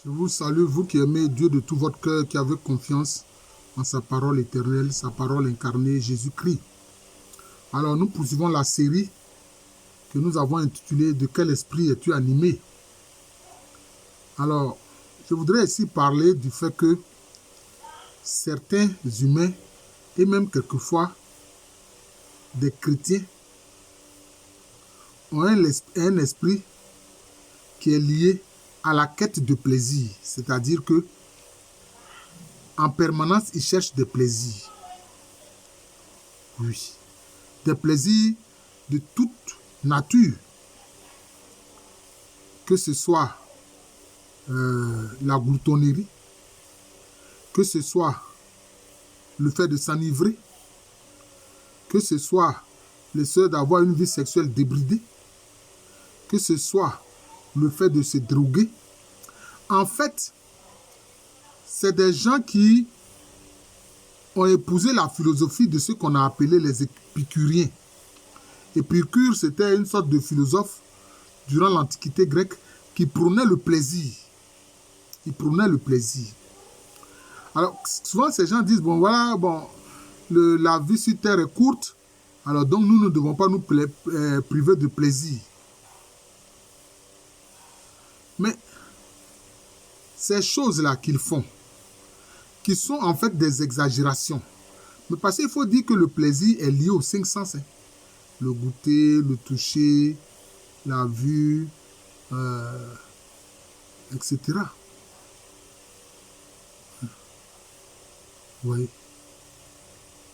Je vous salue, vous qui aimez Dieu de tout votre cœur, qui avez confiance en sa parole éternelle, sa parole incarnée, Jésus-Christ. Alors, nous poursuivons la série que nous avons intitulée « De quel esprit es-tu animé ?» Alors, je voudrais ici parler du fait que certains humains, et même quelquefois des chrétiens, ont un esprit qui est lié à la quête de plaisir. C'est-à-dire que en permanence, ils cherchent des plaisirs. Oui. Des plaisirs de toute nature. Que ce soit la gloutonnerie, que ce soit le fait de s'enivrer, que ce soit le fait d'avoir une vie sexuelle débridée, que ce soit le fait de se droguer. En fait, c'est des gens qui ont épousé la philosophie de ce qu'on a appelé les épicuriens. Épicure, c'était une sorte de philosophe durant l'Antiquité grecque qui prônait le plaisir. Il prônait le plaisir. Alors, souvent, ces gens disent, bon, voilà, bon, la vie sur Terre est courte, alors donc nous ne devons pas nous priver de plaisir. Mais ces choses-là qu'ils font, qui sont en fait des exagérations, mais parce qu'il faut dire que le plaisir est lié aux 5 sens. Le goûter, le toucher, la vue, etc. Oui.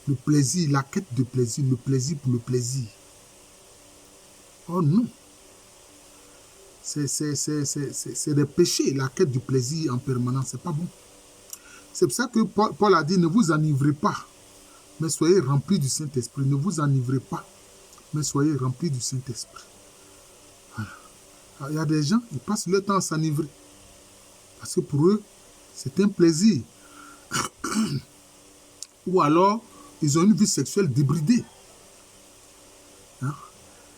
Le plaisir, la quête de plaisir, le plaisir pour le plaisir. Oh non. C'est des péchés, la quête du plaisir en permanence, c'est pas bon. C'est pour ça que Paul a dit, ne vous enivrez pas, mais soyez remplis du Saint-Esprit. Ne vous enivrez pas, mais soyez remplis du Saint-Esprit. Voilà. Il y a des gens, ils passent leur temps à s'enivrer. Parce que pour eux, c'est un plaisir. Ou alors, ils ont une vie sexuelle débridée. Hein?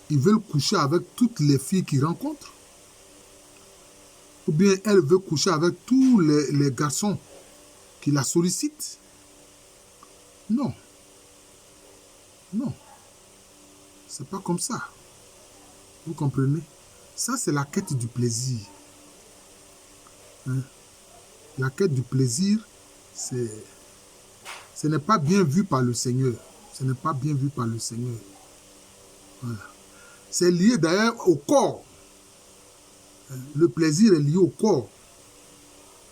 Ils veulent coucher avec toutes les filles qu'ils rencontrent. Ou bien elle veut coucher avec tous les garçons qui la sollicitent. Non. Non. C'est pas comme ça. Vous comprenez? Ça, c'est la quête du plaisir. Hein? La quête du plaisir, ce n'est pas bien vu par le Seigneur. Ce n'est pas bien vu par le Seigneur. Voilà. C'est lié d'ailleurs au corps. Le plaisir est lié au corps.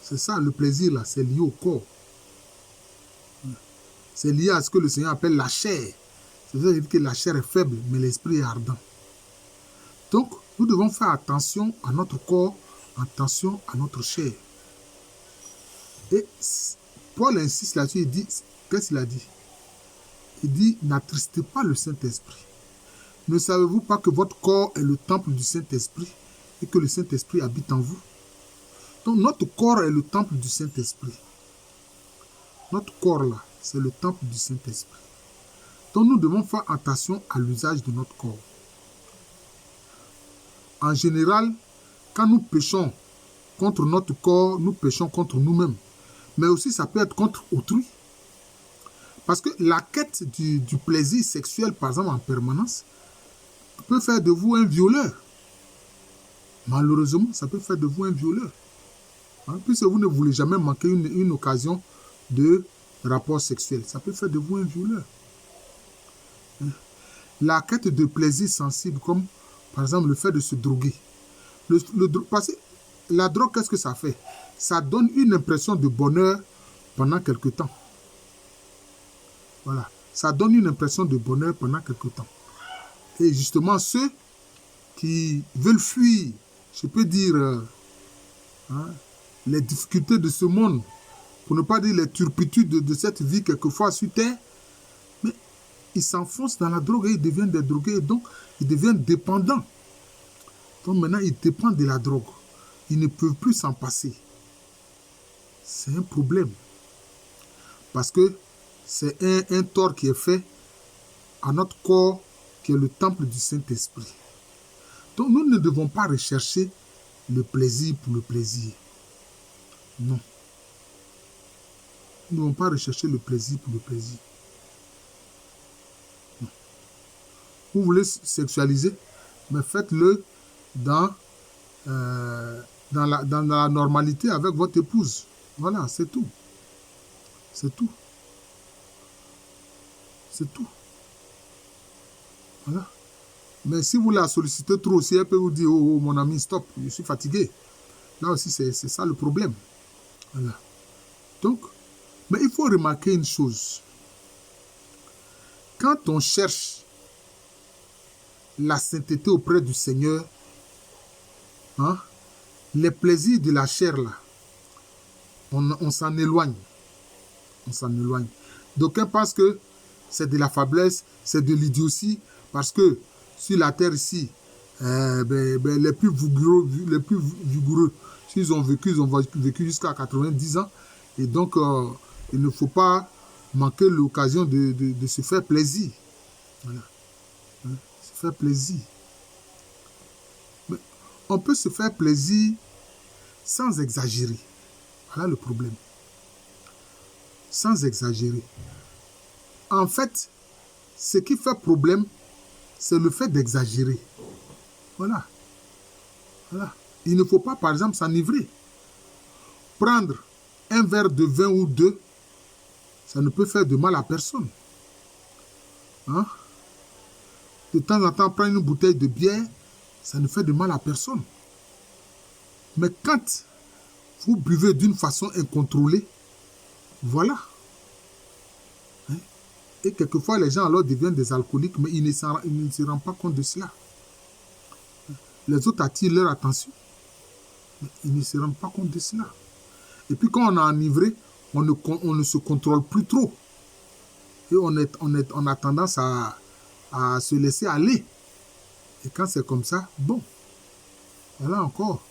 C'est ça, le plaisir là, c'est lié au corps. C'est lié à ce que le Seigneur appelle la chair. C'est ça que la chair est faible, mais l'esprit est ardent. Donc, nous devons faire attention à notre corps, attention à notre chair. Et Paul insiste là-dessus, il dit, qu'est-ce qu'il a dit? Il dit, n'attristez pas le Saint-Esprit. Ne savez-vous pas que votre corps est le temple du Saint-Esprit et que le Saint-Esprit habite en vous? Donc, notre corps est le temple du Saint-Esprit. Notre corps là, c'est le temple du Saint-Esprit. Donc, nous devons faire attention à l'usage de notre corps. En général, quand nous péchons contre notre corps, nous péchons contre nous-mêmes. Mais aussi, ça peut être contre autrui. Parce que la quête du plaisir sexuel, par exemple, en permanence, peut faire de vous un violeur. Malheureusement, ça peut faire de vous un violeur. Hein, puisque vous ne voulez jamais manquer une occasion de rapport sexuel. Ça peut faire de vous un violeur. Hein? La quête de plaisir sensible, comme par exemple le fait de se droguer. Parce que la drogue, qu'est-ce que ça fait? Ça donne une impression de bonheur pendant quelque temps. Voilà. Ça donne une impression de bonheur pendant quelque temps. Et justement, ceux qui veulent fuir, je peux dire, les difficultés de ce monde, pour ne pas dire les turpitudes de cette vie quelquefois sur terre, mais ils s'enfoncent dans la drogue et ils deviennent des drogués, et donc ils deviennent dépendants. Donc maintenant, ils dépendent de la drogue. Ils ne peuvent plus s'en passer. C'est un problème. Parce que c'est un tort qui est fait à notre corps, qui est le temple du Saint-Esprit. Donc nous ne devons pas rechercher le plaisir pour le plaisir. Non. Nous ne devons pas rechercher le plaisir pour le plaisir. Non. Vous voulez sexualiser, mais faites-le dans la normalité avec votre épouse. Voilà, c'est tout. C'est tout. C'est tout. Voilà. Mais si vous la sollicitez trop aussi, elle peut vous dire, oh, mon ami, stop, je suis fatigué. Là aussi, c'est ça le problème. Voilà. Donc, mais il faut remarquer une chose. Quand on cherche la sainteté auprès du Seigneur, hein, les plaisirs de la chair, là, on s'en éloigne. On s'en éloigne. D'aucuns pensent que c'est de la faiblesse, c'est de l'idiotie, parce que sur la terre ici, les plus vigoureux, s'ils ont vécu jusqu'à 90 ans, et donc il ne faut pas manquer l'occasion de se faire plaisir. Voilà. Hein, se faire plaisir. Mais on peut se faire plaisir sans exagérer. Voilà le problème. Sans exagérer. En fait, ce qui fait problème, c'est le fait d'exagérer. Voilà. Voilà. Il ne faut pas, par exemple, s'enivrer. Prendre un verre de vin ou deux, ça ne peut faire de mal à personne. Hein? De temps en temps, prendre une bouteille de bière, ça ne fait de mal à personne. Mais quand vous buvez d'une façon incontrôlée, voilà. Hein? Et quelquefois, les gens alors deviennent des alcooliques, mais ils ne se rendent pas compte de cela. Les autres attirent leur attention, mais ils ne se rendent pas compte de cela. Et puis quand on est enivré, on ne se contrôle plus trop. Et on a tendance à se laisser aller. Et quand c'est comme ça, bon, voilà encore.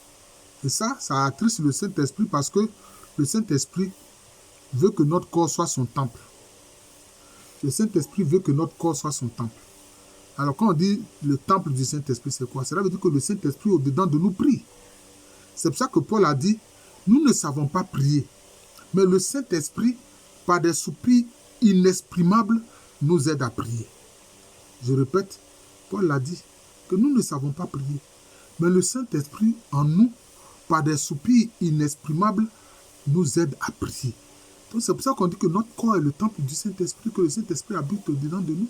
Et ça attriste le Saint-Esprit parce que le Saint-Esprit veut que notre corps soit son temple. Le Saint-Esprit veut que notre corps soit son temple. Alors quand on dit le temple du Saint-Esprit, c'est quoi? Cela veut dire que le Saint-Esprit au-dedans de nous prie. C'est pour ça que Paul a dit, nous ne savons pas prier, mais le Saint-Esprit, par des soupirs inexprimables, nous aide à prier. Je répète, Paul l'a dit, que nous ne savons pas prier, mais le Saint-Esprit en nous, par des soupirs inexprimables, nous aide à prier. Donc c'est pour ça qu'on dit que notre corps est le temple du Saint-Esprit, que le Saint-Esprit habite au-dedans de nous.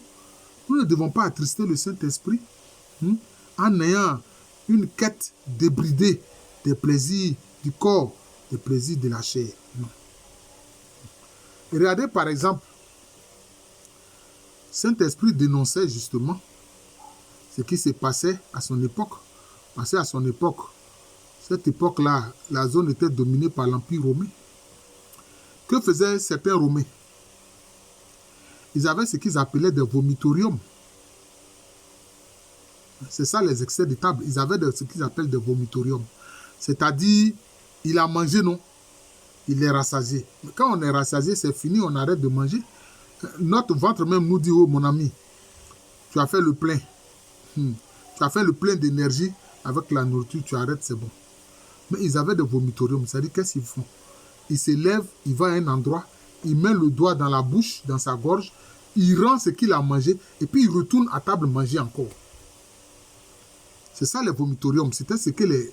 Nous ne devons pas attrister le Saint-Esprit en ayant une quête débridée des plaisirs du corps, des plaisirs de la chair. Non. Regardez par exemple, Saint-Esprit dénonçait justement ce qui se passait à son époque. Parce qu'à son époque, cette époque-là, la zone était dominée par l'Empire romain. Que faisaient certains Romains? Ils avaient ce qu'ils appelaient des vomitoriums. C'est ça les excès de table. Ils avaient ce qu'ils appellent des vomitoriums. C'est-à-dire, il a mangé, non? Il est rassasié. Mais quand on est rassasié, c'est fini, on arrête de manger. Notre ventre même nous dit, oh mon ami, tu as fait le plein. Tu as fait le plein d'énergie avec la nourriture, tu arrêtes, c'est bon. Mais ils avaient des vomitoriums. C'est-à-dire, qu'est-ce qu'ils font? Il se lève, il va à un endroit, il met le doigt dans la bouche, dans sa gorge, il rend ce qu'il a mangé, et puis il retourne à table manger encore. C'est ça les vomitoriums. C'était ce que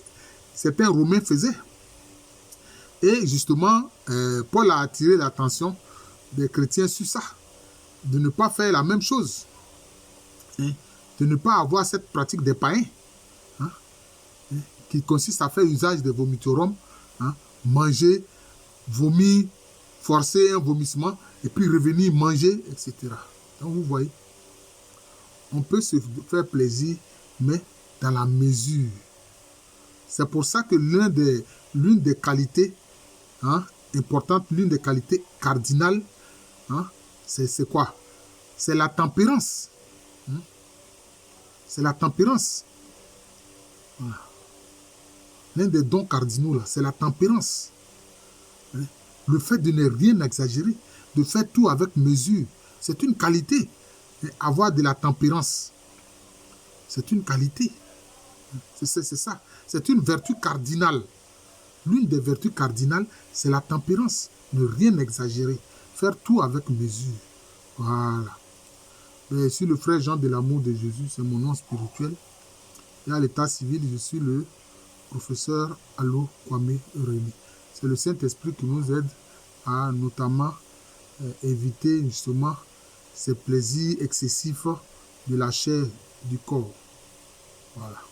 certains Romains faisaient. Et justement, Paul a attiré l'attention des chrétiens sur ça. De ne pas faire la même chose. Hein? De ne pas avoir cette pratique des païens. Hein? Qui consiste à faire usage des vomitoriums. Hein? Manger, vomir, forcer un vomissement, et puis revenir manger, etc. Donc vous voyez, on peut se faire plaisir, mais dans la mesure. C'est pour ça que l'une des qualités importantes, l'une des qualités cardinales, c'est quoi? C'est la tempérance. C'est la tempérance. Voilà. L'un des dons cardinaux, là, c'est la tempérance. Le fait de ne rien exagérer, de faire tout avec mesure, c'est une qualité. Avoir de la tempérance, c'est une qualité. C'est ça. C'est une vertu cardinale. l'une des vertus cardinales, c'est la tempérance. Ne rien exagérer. Faire tout avec mesure. Voilà. Je suis le frère Jean de l'amour de Jésus, c'est mon nom spirituel. Et à l'état civil, je suis le professeur Allo Kwame Remy. C'est le Saint-Esprit qui nous aide à notamment éviter justement ces plaisirs excessifs de la chair du corps. Voilà.